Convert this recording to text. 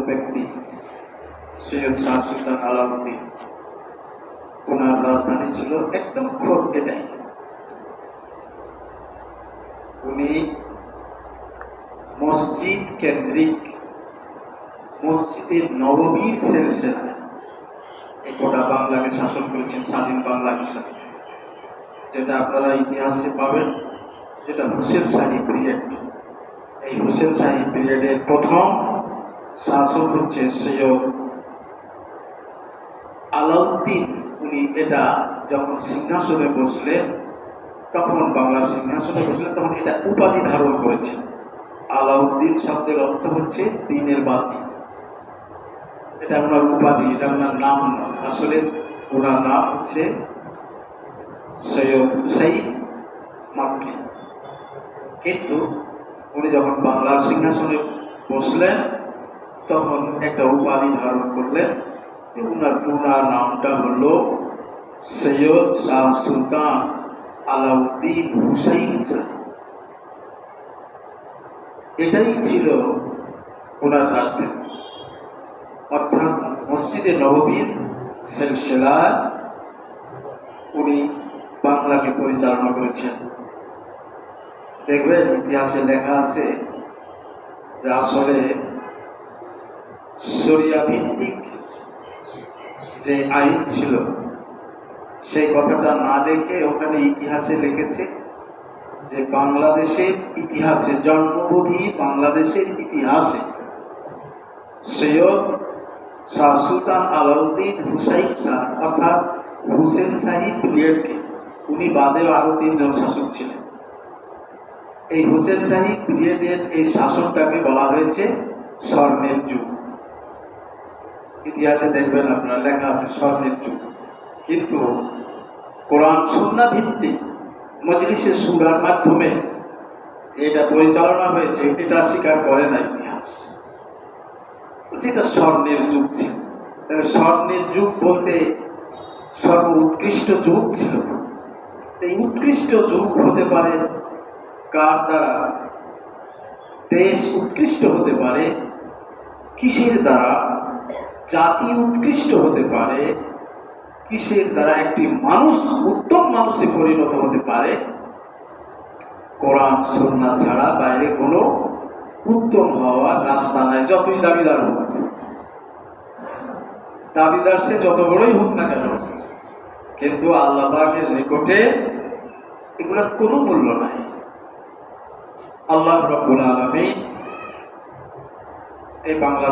ব্যক্তি সৈয়দ শাহ সুলতান আলাউদ্দিন। ওনার রাজধানী ছিল একদম খোদ এটাই। উনি মসজিদ কেন্দ্রিক মসজিদে নববীর সিলসিলা এই গোটা বাংলাকে শাসন করেছেন স্বাধীন বাংলা হিসাবে, যেটা আপনারা ইতিহাসে পাবেন, যেটা হুসেন শাহী পিরিয়ড। এই হুসেন শাহী পিরিয়ডের প্রথম শাসক হচ্ছে সৈয়দ আলাউদ্দিন। উনি এটা যখন সিংহাসনে বসলেন, তখন বাংলার সিংহাসনে বসলেন, তখন এটা উপাধি ধারণ করেছে। আলাউদ্দিন শব্দের অর্থ হচ্ছে দিনের বাতি। এটা ওনার উপাধি, এটা ওনার নাম নয়। আসলে ওনার নাম হচ্ছে সৈয়দ হুসাইন মাক্কি। কিন্তু উনি যখন বাংলার সিংহাসনে বসলেন, তখন একটা উপাধি ধারণ করলেন। ওনার নামটা হলো সৈয়দ শাহ সুলতান আলাউদ্দিন হুসাইন শাহ। এটাই ছিল ওনার রাজধানী, অর্থাৎ মসজিদে নববীর সিলসিলায় উনি বাংলাকে পরিচালনা করেছেন। দেখবেন ইতিহাসে লেখা আছে যে আসলে শরিয়া ভিত্তিক যে আইন ছিল, সেই কথাটা না লিখে ওখানে ইতিহাসে লিখেছে যে বাংলাদেশের ইতিহাসে, জন্মবোধী বাংলাদেশের ইতিহাসে সৈয়দ শাহ সুলতান আলাউদ্দিন হুসাইন শাহ অর্থাৎ হুসেন শাহী পিরিয়ডকে, উনি বাদেও আরো 3 জন শাসক ছিলেন। এই হুসেন শাহী পিরিয়ডের এই শাসনটাকে বলা হয়েছে স্বর্ণের যুগ। ইতিহাসে দেখবেন আপনারা লেখা আছে স্বর্ণের যুগ। কিন্তু কোরআন সুন্নাহ ভিত্তিক মজলিসে সূরার মাধ্যমে এটা পরিচালনা হয়েছে, এটা স্বীকার করে না ইতিহাস। এটা স্বর্ণের যুগ ছিল। স্বর্ণের যুগ বলতে সর্ব উৎকৃষ্ট যুগ ছিল। এই উৎকৃষ্ট যুগ হতে পারে কার দ্বারা? দেশ উৎকৃষ্ট হতে পারে কিসের দ্বারা? জাতি উৎকৃষ্ট হতে পারে কিসের দ্বারা? একটি মানুষ উত্তম মানুষে পরিণত হতে পারে কোরআন সুন্নাহ ছাড়া বাইরে কোনো উত্তম হওয়ার রাস্তা নাই। যতই দাবিদার হোক, দাবিদার সে যত বড়ই হোক না কেন, কিন্তু আল্লাহ পাকের নিকটে এগুলোর কোনো মূল্য নাই। আল্লাহ রাব্বুল আলামিন এই বাংলা